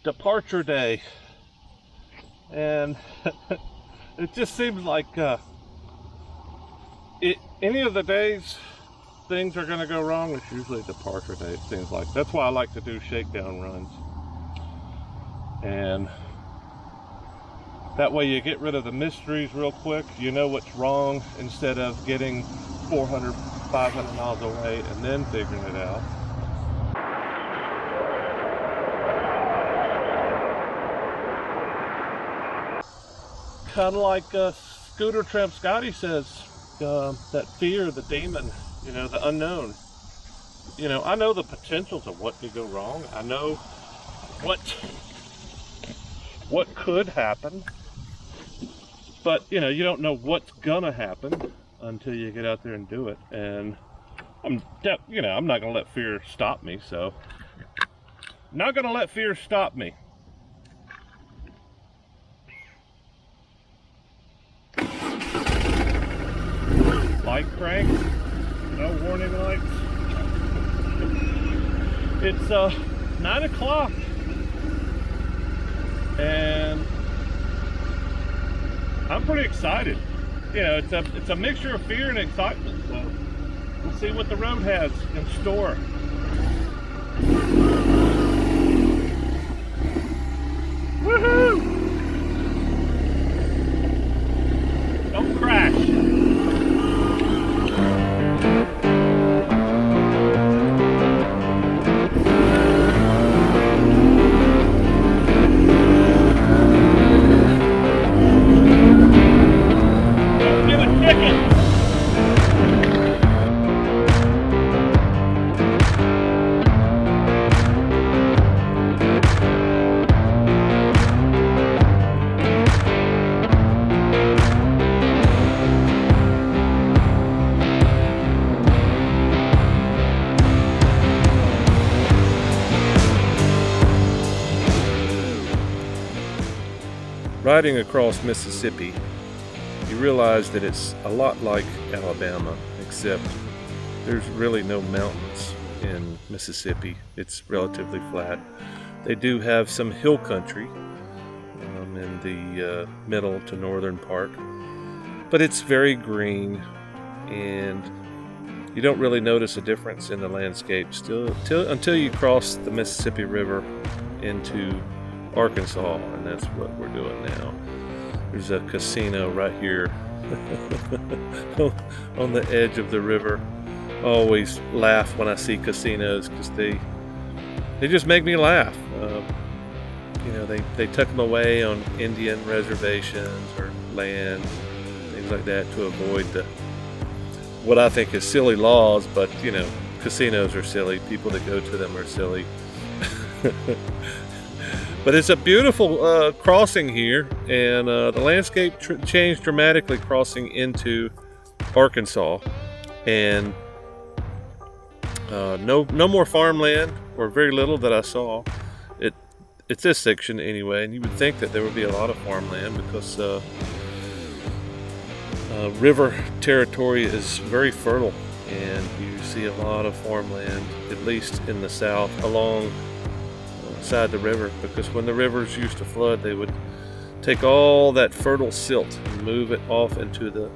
departure day, and it just seems like any of the days things are going to go wrong, it's usually departure day, it seems like. That's why I like to do shakedown runs, and that way you get rid of the mysteries real quick. You know what's wrong instead of getting 400, 500 miles away and then figuring it out. Kind of like Scooter Tramp Scotty says, that fear, the demon, you know, the unknown. You know, I know the potentials of what could go wrong. I know what could happen. But, you know, you don't know what's gonna happen until you get out there and do it. And I'm not gonna let fear stop me, so. Not gonna let fear stop me. Light crank, no warning lights. It's 9 o'clock. And I'm pretty excited. You know, it's a mixture of fear and excitement. So we'll see what the road has in store. Woohoo! Don't crash. Riding across Mississippi, you realize that it's a lot like Alabama, except there's really no mountains in Mississippi. It's relatively flat. They do have some hill country in the middle to northern part, but it's very green, and you don't really notice a difference in the landscape until you cross the Mississippi River into Arkansas, and that's what we're doing now. There's a casino right here on the edge of the river. I always laugh when I see casinos because they just make me laugh. You know, they tuck them away on Indian reservations or land, things like that, to avoid what I think is silly laws. But you know, casinos are silly. People that go to them are silly. But it's a beautiful crossing here, and the landscape changed dramatically crossing into Arkansas, and no more farmland, or very little that I saw. It's this section anyway, and you would think that there would be a lot of farmland because river territory is very fertile, and you see a lot of farmland, at least in the south, along side the river, because when the rivers used to flood, they would take all that fertile silt and move it off into the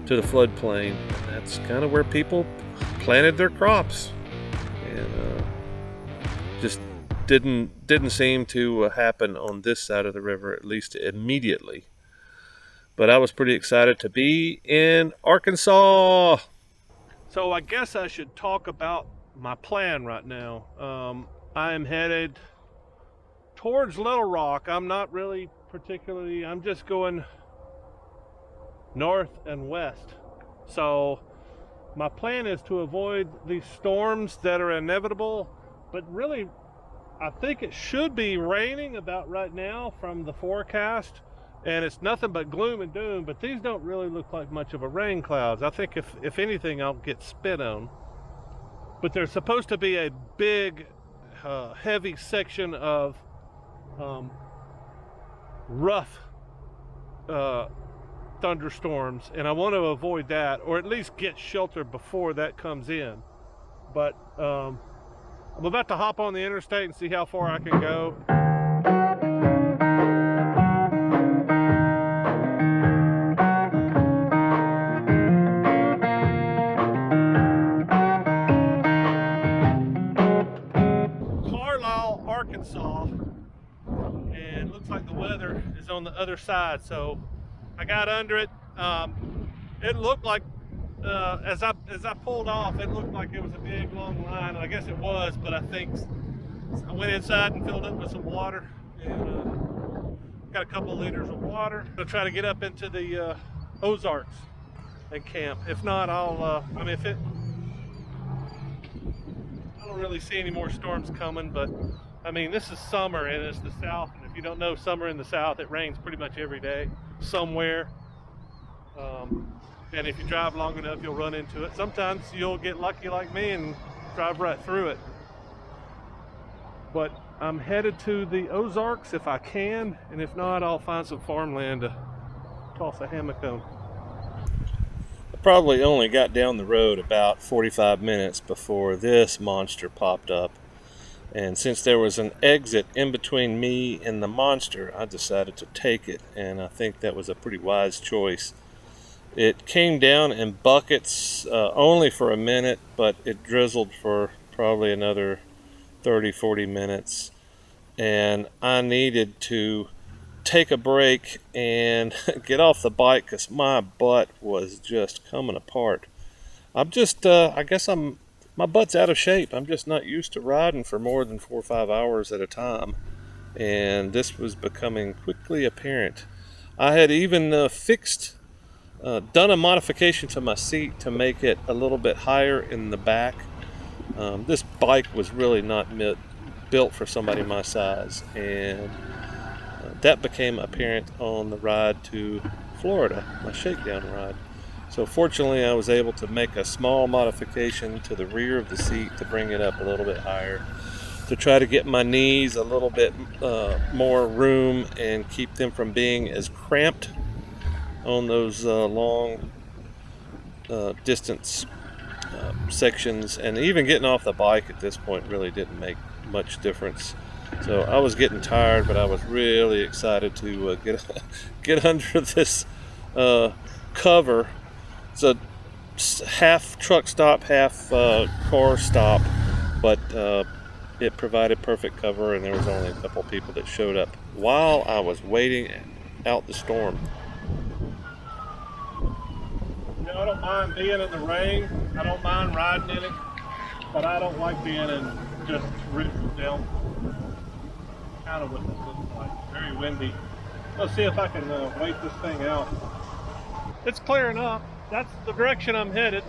floodplain, and that's kind of where people planted their crops, and just didn't seem to happen on this side of the river, at least immediately. But I was pretty excited to be in Arkansas. So I guess I should talk about my plan right now. I am headed towards Little Rock. I'm not really particularly, I'm just going north and west. So my plan is to avoid these storms that are inevitable, but really I think it should be raining about right now from the forecast, and it's nothing but gloom and doom, but these don't really look like much of a rain clouds. I think if anything, I'll get spit on. But there's supposed to be a big heavy section of rough thunderstorms, and I want to avoid that, or at least get shelter before that comes in. But I'm about to hop on the interstate and see how far I can go. Omaha, Arkansas, and looks like the weather is on the other side. So I got under it. It looked like as I pulled off, it looked like it was a big long line. I guess it was, but I think I went inside and filled up with some water, and got a couple of liters of water. I'm gonna try to get up into the Ozarks and camp. If not, I'll. I mean, I don't really see any more storms coming, but I mean, this is summer and it's the South. And if you don't know summer in the South, it rains pretty much every day somewhere. And if you drive long enough, you'll run into it. Sometimes you'll get lucky like me and drive right through it. But I'm headed to the Ozarks if I can, and if not, I'll find some farmland to toss a hammock on. I probably only got down the road about 45 minutes before this monster popped up. And since there was an exit in between me and the monster, I decided to take it, and I think that was a pretty wise choice. It came down in buckets only for a minute, but it drizzled for probably another 30-40 minutes, and I needed to take a break and get off the bike because my butt was just coming apart. I guess my butt's out of shape. I'm just not used to riding for more than 4 or 5 hours at a time, and this was becoming quickly apparent. I had even done a modification to my seat to make it a little bit higher in the back. This bike was really not built for somebody my size, and that became apparent on the ride to Florida, my shakedown ride. So fortunately I was able to make a small modification to the rear of the seat to bring it up a little bit higher, to try to get my knees a little bit more room and keep them from being as cramped on those long distance sections. And even getting off the bike at this point really didn't make much difference. So I was getting tired, but I was really excited to get under this cover. It's a half truck stop, half car stop, but it provided perfect cover, and there was only a couple people that showed up while I was waiting out the storm. You know, I don't mind being in the rain. I don't mind riding in it, but I don't like being in just rooted down. Kind of what this looks like. Very windy. Let's see if I can wait this thing out. It's clearing up. That's the direction I'm headed.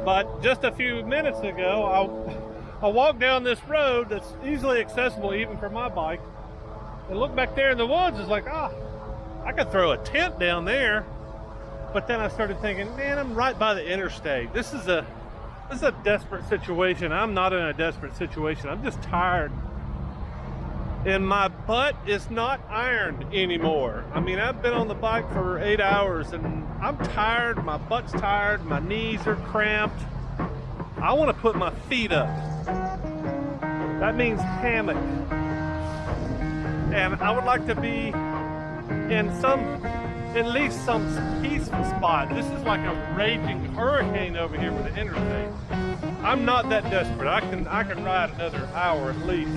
But just a few minutes ago, I walked down this road that's easily accessible even for my bike, and look back there in the woods. It's like, I could throw a tent down there. But then I started thinking, man, I'm right by the interstate. This is a desperate situation. I'm not in a desperate situation. I'm just tired. And my butt is not ironed anymore. I mean, I've been on the bike for 8 hours and I'm tired. My butt's tired. My knees are cramped. I want to put my feet up. That means hammock. And I would like to be in at least some peaceful spot. This is like a raging hurricane over here with the interstate. I'm not that desperate. I can ride another hour at least.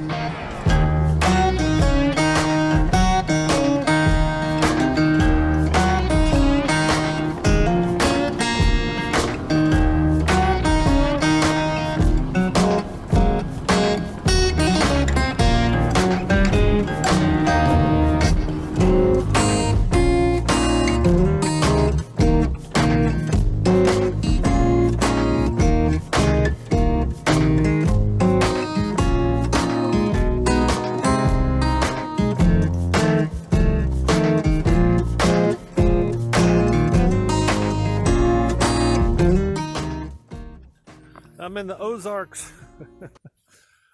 I'm in the Ozarks.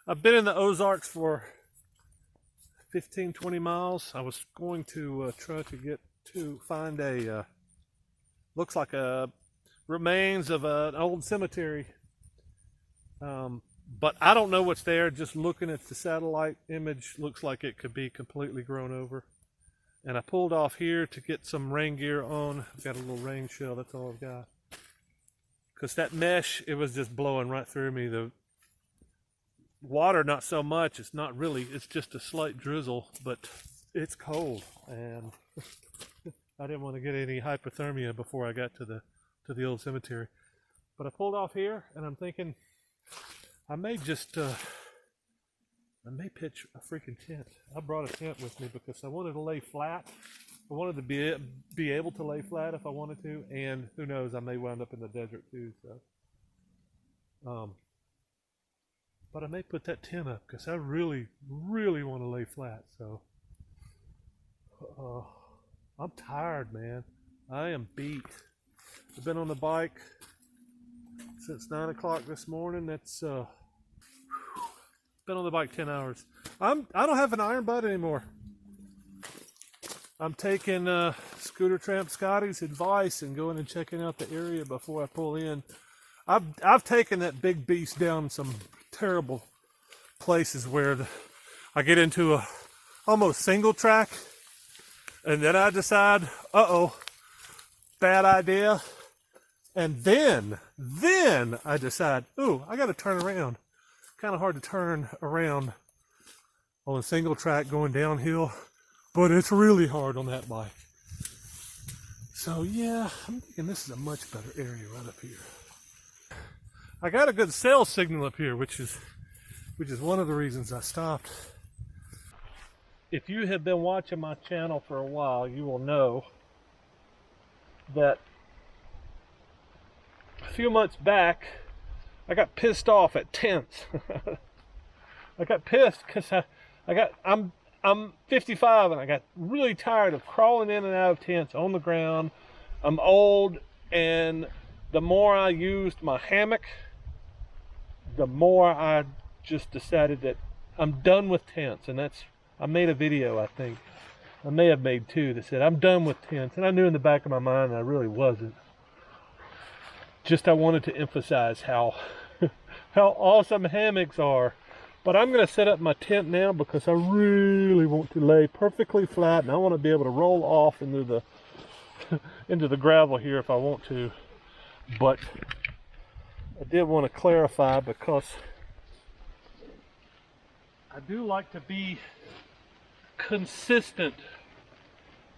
I've been in the Ozarks for 15-20 miles. I was going to try to find a looks like a remains of an old cemetery, but I don't know what's there. Just looking at the satellite image, looks like it could be completely grown over. And I pulled off here to get some rain gear on. I've got a little rain shell, that's all I've got. Because that mesh, it was just blowing right through me. The water, not so much. It's not really, it's just a slight drizzle, but it's cold, and I didn't want to get any hypothermia before I got to the old cemetery. But I pulled off here, and I'm thinking I may just I may pitch a freaking tent. I brought a tent with me because I wanted to lay flat. I wanted to be able to lay flat if I wanted to, and who knows, I may wind up in the desert too. So, but I may put that tent up because I really, really want to lay flat. So, I'm tired, man. I am beat. I've been on the bike since 9 o'clock this morning. That's been on the bike 10 hours. I don't have an iron butt anymore. I'm taking Scooter Tramp Scotty's advice and going and checking out the area before I pull in. I've taken that big beast down some terrible places where I get into a almost single track, and then I decide, bad idea. And then I decide, ooh, I got to turn around. Kind of hard to turn around on a single track going downhill, but it's really hard on that bike. So yeah, I'm thinking this is a much better area right up here. I got a good cell signal up here, which is one of the reasons I stopped. If you have been watching my channel for a while, you will know that a few months back, I got pissed off at tents. I got pissed because I'm 55 and I got really tired of crawling in and out of tents on the ground. I'm old, and the more I used my hammock, the more I just decided that I'm done with tents. And I made a video, I think. I may have made two that said I'm done with tents, and I knew in the back of my mind I really wasn't. Just I wanted to emphasize how awesome hammocks are. But I'm going to set up my tent now because I really want to lay perfectly flat, and I want to be able to roll off into the into the gravel here if I want to. But I did want to clarify because I do like to be consistent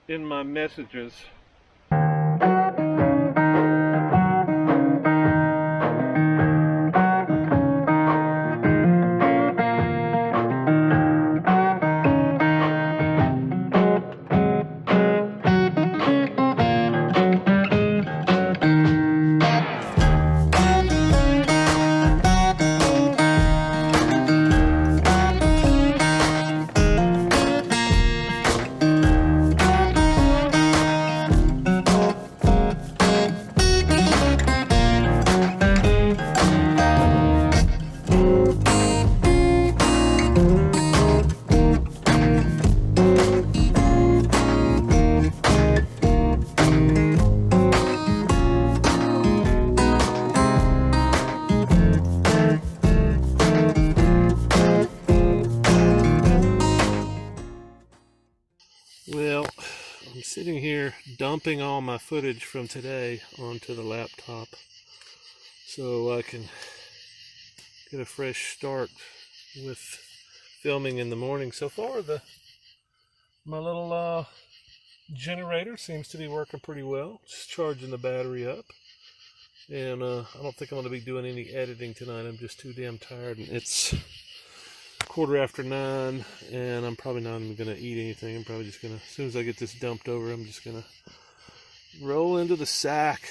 in my messages. Well, I'm sitting here dumping all my footage from today onto the laptop so I can get a fresh start with filming in the morning. So far, my little generator seems to be working pretty well. Just charging the battery up. And I don't think I'm going to be doing any editing tonight. I'm just too damn tired. And it's 9:15, and I'm probably not even going to eat anything. I'm probably just going to, as soon as I get this dumped over, I'm just going to roll into the sack